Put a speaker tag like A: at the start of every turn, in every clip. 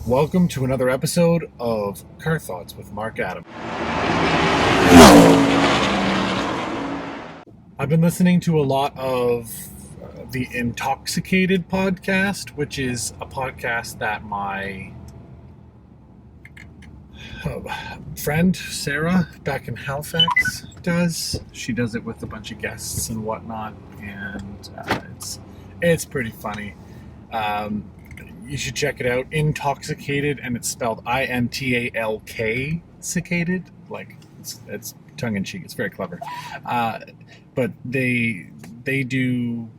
A: Welcome to another episode of Car Thoughts with Mark Adam. I've been listening to a lot of the Intoxicated podcast, which is a podcast that my friend Sarah back in Halifax does. She does it with a bunch of guests and whatnot, and it's pretty funny. You should check it out. Intoxicated, and it's spelled INTALK, cicated. Like it's tongue in cheek. It's very clever. But they do.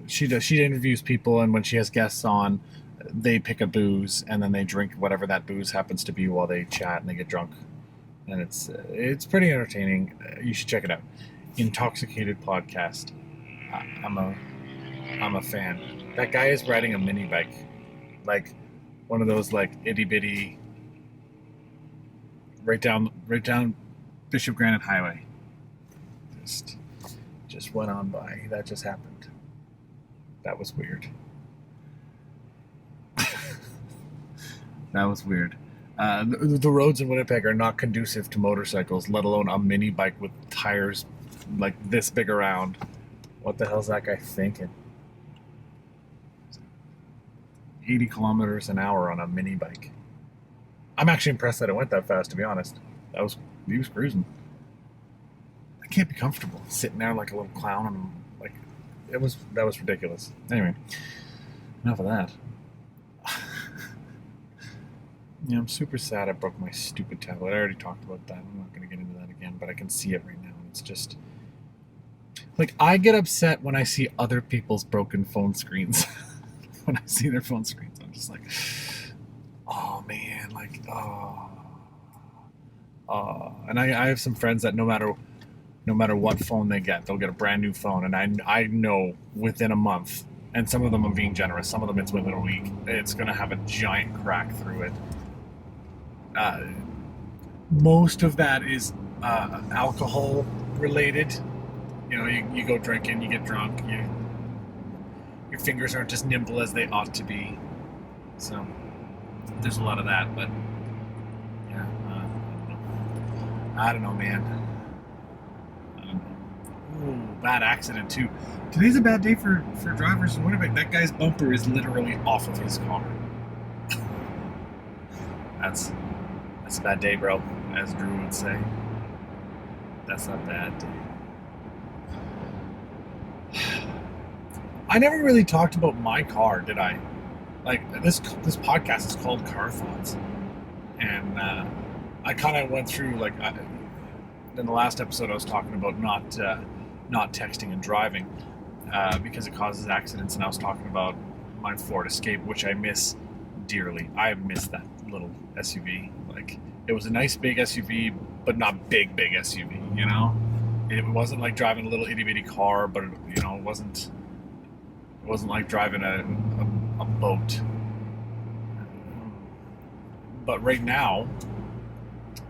A: She interviews people, and when she has guests on, they pick a booze and then they drink whatever that booze happens to be while they chat and they get drunk, and it's pretty entertaining. You should check it out. Intoxicated podcast. I'm a fan. That guy is riding a mini bike, like one of those like itty bitty, right down Bishop Granite Highway. Just went on by. That just happened. That was weird. That was weird. The roads in Winnipeg are not conducive to motorcycles, let alone a mini bike with tires like this big around. What the hell's that guy thinking? 80 kilometers an hour on a mini bike. I'm actually impressed that it went that fast, to be honest. He was cruising. I can't be comfortable sitting there like a little clown, and like that was ridiculous. Anyway, enough of that. Yeah, I'm super sad I broke my stupid tablet. I already talked about that. I'm not going to get into that again, but I can see it right now. It's just like I get upset when I see other people's broken phone screens. When I see their phone screens, I'm just like, oh man, like, and I have some friends that no matter what phone they get, they'll get a brand new phone, and I know within a month, and some of them I'm being generous, some of them it's within a week, it's gonna have a giant crack through it. Most of that is alcohol related. You know, you go drinking, you get drunk, your fingers aren't as nimble as they ought to be. So there's a lot of that, but yeah, I don't know, man. I don't know. Ooh, bad accident too. Today's a bad day for drivers in Winnipeg. That guy's bumper is literally off of his car. That's a bad day, bro, as Drew would say. That's not bad. I never really talked about my car, did I? Like, this podcast is called Car Thoughts, and I kind of went through, like, in the last episode I was talking about not texting and driving because it causes accidents, and I was talking about my Ford Escape, which I miss dearly. I miss that little SUV. Like, it was a nice big SUV, but not big SUV, you know? It wasn't like driving a little itty-bitty car, but, you know, it wasn't like driving a boat. But right now,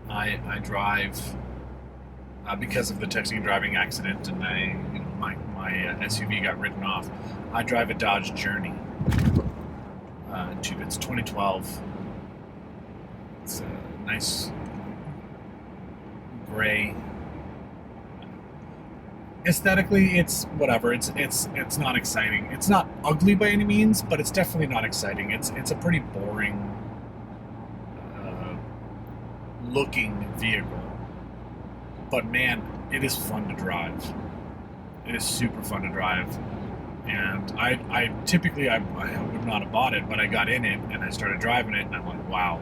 A: I drive because of the texting and driving accident, and my SUV got written off. I drive a Dodge Journey. It's 2012. It's a nice gray. Aesthetically, it's whatever. It's not exciting. It's not ugly by any means, but it's definitely not exciting. It's a pretty boring looking vehicle. But man, it is fun to drive. It is super fun to drive. And I typically would not have bought it, but I got in it and I started driving it, and I'm like, wow.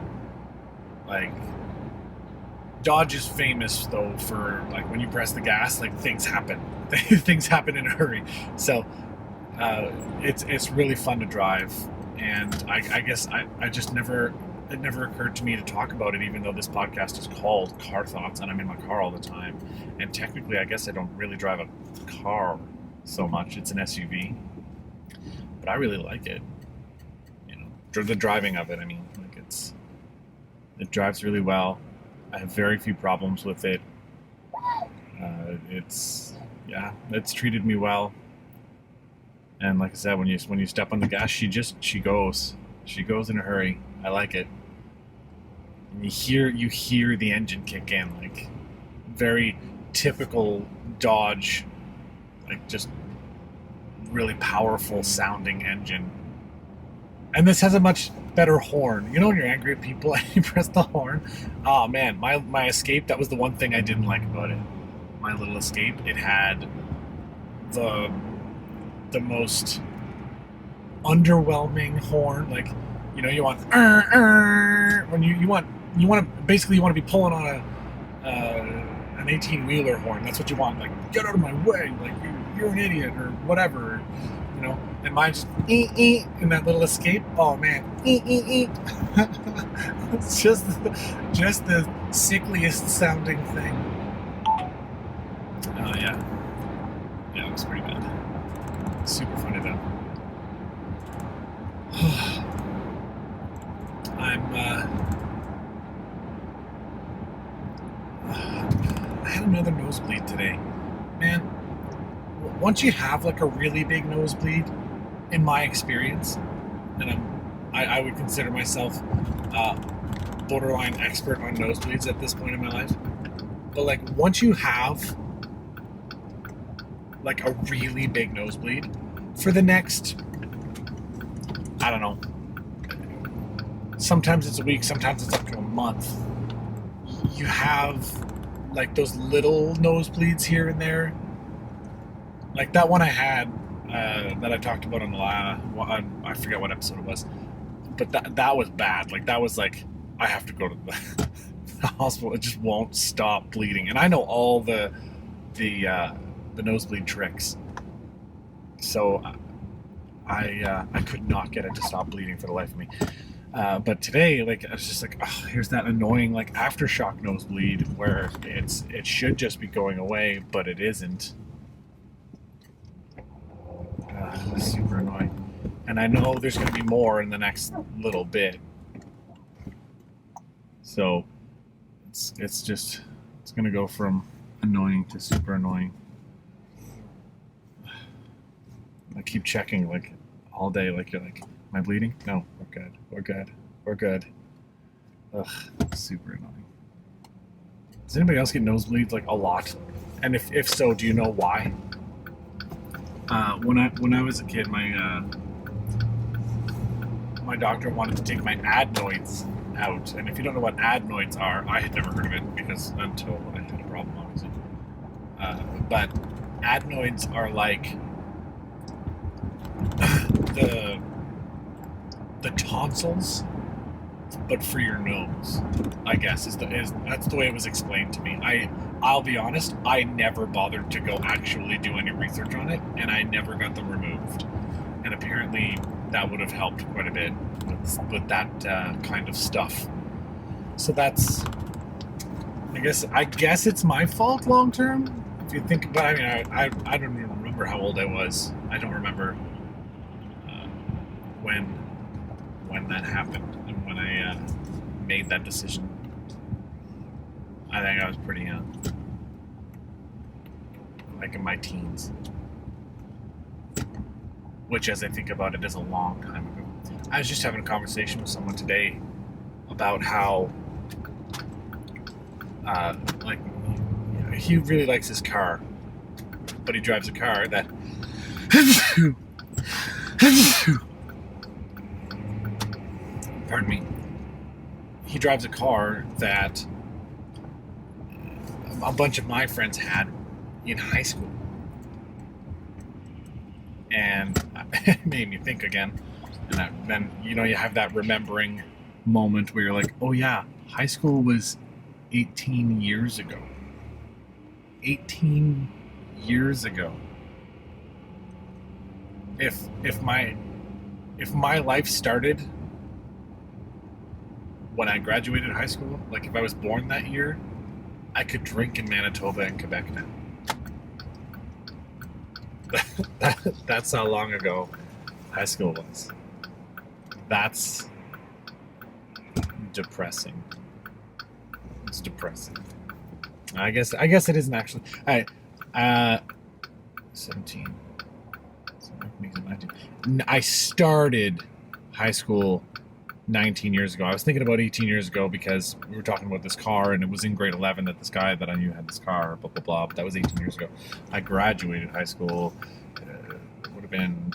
A: Like, Dodge is famous though for, like, when you press the gas, like, things happen. Things happen in a hurry. So it's really fun to drive, and I guess it never occurred to me to talk about it, even though this podcast is called Car Thoughts and I'm in my car all the time. And technically, I guess I don't really drive a car so much. It's an SUV, but I really like it. You know, the driving of it. I mean, like, it drives really well. I have very few problems with it. It's treated me well. And like I said, when you step on the gas, she goes. She goes in a hurry. I like it. And you hear the engine kick in, like very typical Dodge, like just really powerful sounding engine. And this has a much better horn. You know when you're angry at people and you press the horn? Oh man, my Escape, that was the one thing I didn't like about it. My little Escape, it had the most underwhelming horn. Like, you know, you want when you want to be pulling on an 18-wheeler horn. That's what you want. Like, get out of my way. Like, you're an idiot or whatever. You know, and mine's just in that little Escape. Oh man, it's just the sickliest sounding thing. Oh yeah, it was pretty bad. Super funny though. I had another nosebleed today, man. Once you have like a really big nosebleed, in my experience, and I would consider myself borderline expert on nosebleeds at this point in my life, but like once you have like a really big nosebleed, for the next, I don't know, sometimes it's a week, sometimes it's up to a month, you have like those little nosebleeds here and there. Like that one I had that I talked about on the I forget what episode it was, but that was bad. Like that was like, I have to go to the hospital. It just won't stop bleeding, and I know all the nosebleed tricks. So I could not get it to stop bleeding for the life of me. But today, like, I was just like, oh, here's that annoying like aftershock nosebleed where it should just be going away, but it isn't. Super annoying. And I know there's going to be more in the next little bit. So it's going to go from annoying to super annoying. I keep checking like all day, like you're like, am I bleeding? No, we're good. Ugh, super annoying. Does anybody else get nosebleeds like a lot? And if so, do you know why? When I was a kid, my doctor wanted to take my adenoids out, and if you don't know what adenoids are, I had never heard of it because until I had a problem, obviously. But adenoids are like the tonsils, but for your nose, I guess that's the way it was explained to me. I'll be honest, I never bothered to go actually do any research on it, and I never got them removed. And apparently that would have helped quite a bit with that kind of stuff. So that's, I guess it's my fault long term, if you think. But I mean, I don't even remember how old I was. I don't remember when that happened and when I made that decision. I think I was pretty young, like in my teens, which, as I think about it, is a long time ago. I was just having a conversation with someone today about how, like, you know, he really likes his car, but he drives a car that pardon me. He drives a car that a bunch of my friends had in high school. And it made me think again. And then, you know, you have that remembering moment where you're like, oh yeah, high school was 18 years ago. 18 years ago. If my life started when I graduated high school, like if I was born that year, I could drink in Manitoba and Quebec now. That's how long ago high school was. That's depressing. It's depressing. I guess it isn't actually. All right, 17. So that makes it 19. I started high school 19 years ago. I was thinking about 18 years ago because we were talking about this car, and it was in grade 11 that this guy that I knew had this car, blah, blah, blah. But that was 18 years ago. I graduated high school. Would have been...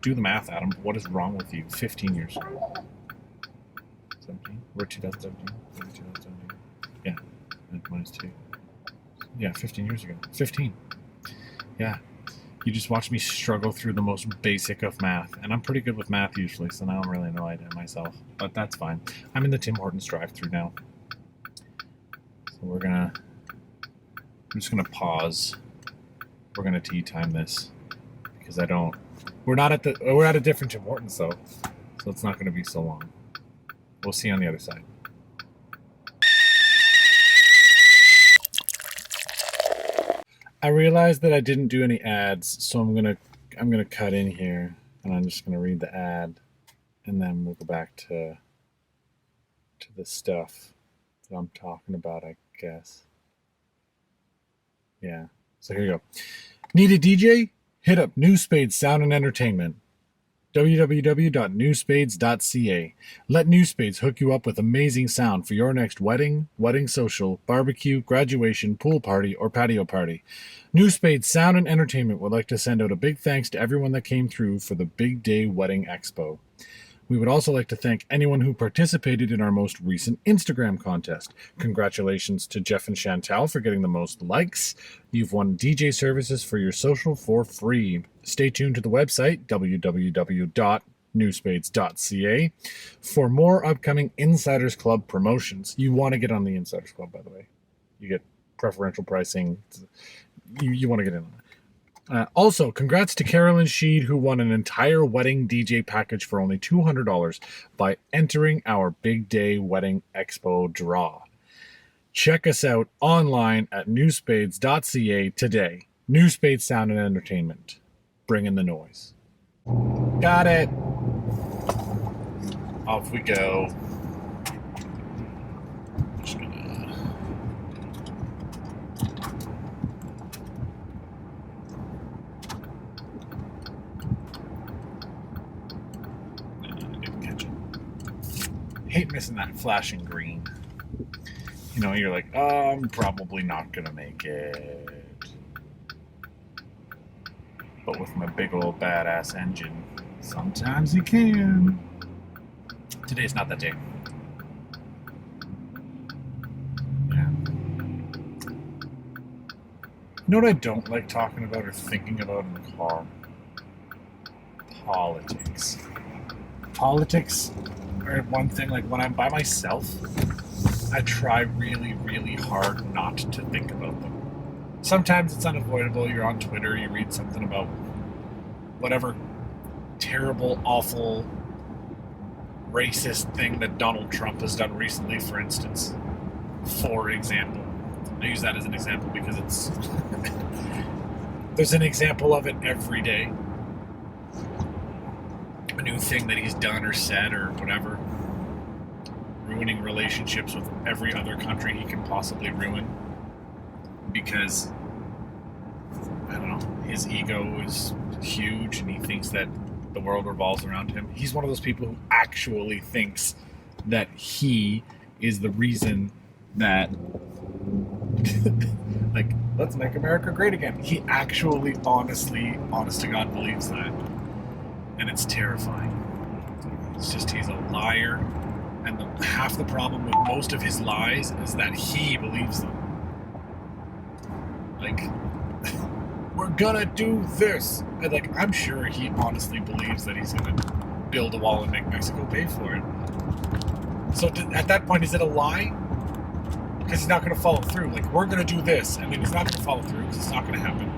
A: Do the math, Adam. What is wrong with you? 15 years ago. 17? We're 2017. 2017. Yeah. Minus 2. Yeah, 15 years ago. 15. Yeah. You just watched me struggle through the most basic of math. And I'm pretty good with math usually, so now I'm really annoyed at myself. But that's fine. I'm in the Tim Hortons drive-thru now. So I'm just gonna pause. We're gonna tea time this. Because we're at a different Tim Hortons though. So it's not gonna be so long. We'll see you on the other side. I realized that I didn't do any ads, so I'm gonna cut in here, and I'm just gonna read the ad, and then we'll go back to the stuff that I'm talking about, I guess. Yeah. So here you go. Need a DJ? Hit up New Spades Sound and Entertainment. www.newspades.ca. Let New Spades hook you up with amazing sound for your next wedding, wedding social, barbecue, graduation, pool party, or patio party. New Spades Sound and Entertainment would like to send out a big thanks to everyone that came through for the Big Day Wedding Expo. We would also like to thank anyone who participated in our most recent Instagram contest. Congratulations to Jeff and Chantal for getting the most likes. You've won DJ services for your social for free. Stay tuned to the website, www.newspades.ca, for more upcoming Insiders Club promotions. You want to get on the Insiders Club, by the way. You get preferential pricing. You want to get in on it. Also, congrats to Carolyn Sheed, who won an entire wedding DJ package for only $200 by entering our Big Day Wedding Expo draw. Check us out online at newspades.ca today. New Spades Sound and Entertainment. Bring in the noise. Got it. Off we go. Just gonna... hate missing that flashing green. You know, you're like, oh, I'm probably not gonna make it. But with my big old badass engine, sometimes you can. Today's not that day. Yeah. You know what I don't like talking about or thinking about in the car? Politics. Politics are one thing, like when I'm by myself, I try really, really hard not to think about them. Sometimes it's unavoidable. You're on Twitter, you read something about whatever terrible, awful, racist thing that Donald Trump has done recently, for instance. For example. I use that as an example because it's... there's an example of it every day. A new thing that he's done or said or whatever. Ruining relationships with every other country he can possibly ruin. Because, I don't know, his ego is huge and he thinks that the world revolves around him. He's one of those people who actually thinks that he is the reason that, like, let's make America great again. He actually, honestly, honest to God, believes that. And it's terrifying. It's just, he's a liar. And half the problem with most of his lies is that he believes them. Like, we're gonna do this. And like, I'm sure he honestly believes that he's gonna build a wall and make Mexico pay for it. So at that point, is it a lie? Because he's not gonna follow through. Like, we're gonna do this, and then he's not gonna follow through because it's not gonna happen.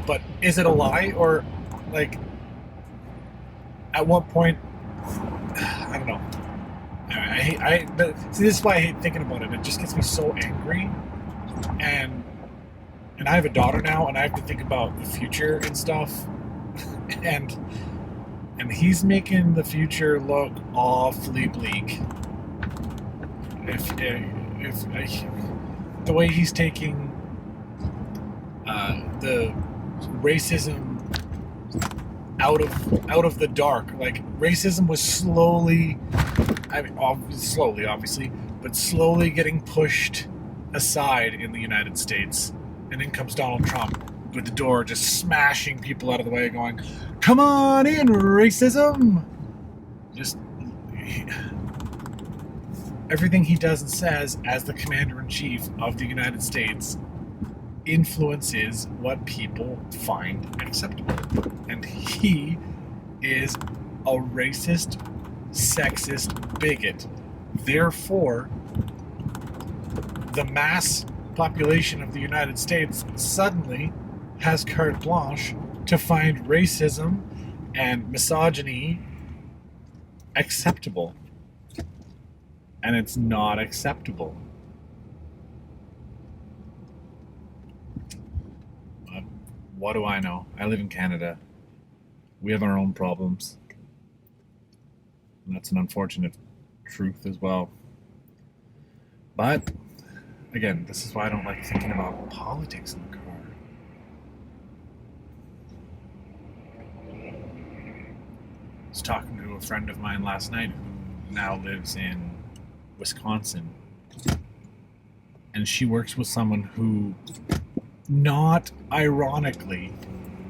A: But is it a lie? Or, like, at what point, I don't know. See, this is why I hate thinking about it. It just gets me so angry. And I have a daughter now, and I have to think about the future and stuff. and he's making the future look awfully bleak. If the way he's taking the racism out of the dark. Like, racism was slowly, slowly, obviously, but slowly getting pushed aside in the United States. And in comes Donald Trump with the door just smashing people out of the way, going, "Come on in, racism!" Just everything he does and says as the commander-in-chief of the United States influences what people find acceptable. And he is a racist, sexist bigot. Therefore, the mass population of the United States suddenly has carte blanche to find racism and misogyny acceptable. And it's not acceptable. What do I know? I live in Canada. We have our own problems. And that's an unfortunate truth as well. But, again, this is why I don't like thinking about politics in the car. I was talking to a friend of mine last night who now lives in Wisconsin. And she works with someone who, not ironically,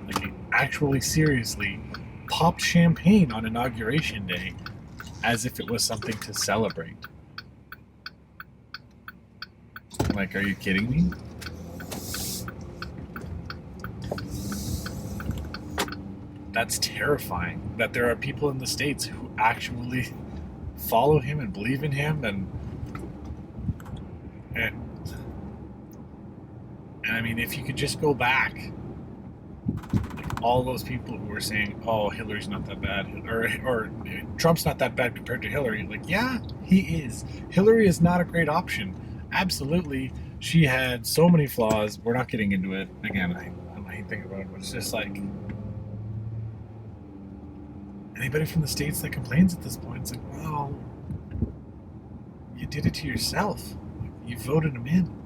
A: like actually seriously, popped champagne on Inauguration Day as if it was something to celebrate. Like, are you kidding me? That's terrifying, that there are people in the States who actually follow him and believe in him, and I mean, if you could just go back, like all those people who were saying, "Oh, Hillary's not that bad," or Trump's not that bad compared to Hillary. Like, yeah, he is. Hillary is not a great option. Absolutely, she had so many flaws. We're not getting into it again. I hate thinking about it, but it's just like anybody from the States that complains at this point, it's like, well, you did it to yourself. You voted him in.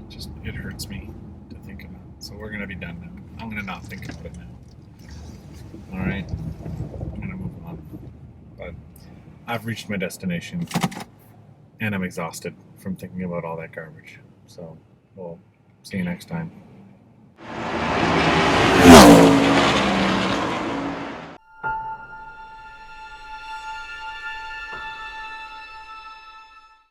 A: Just, it hurts me to think about it. So we're going to be done now. I'm going to not think about it now. Alright? I'm going to move on. But I've reached my destination, and I'm exhausted from thinking about all that garbage. So, we'll see you next time.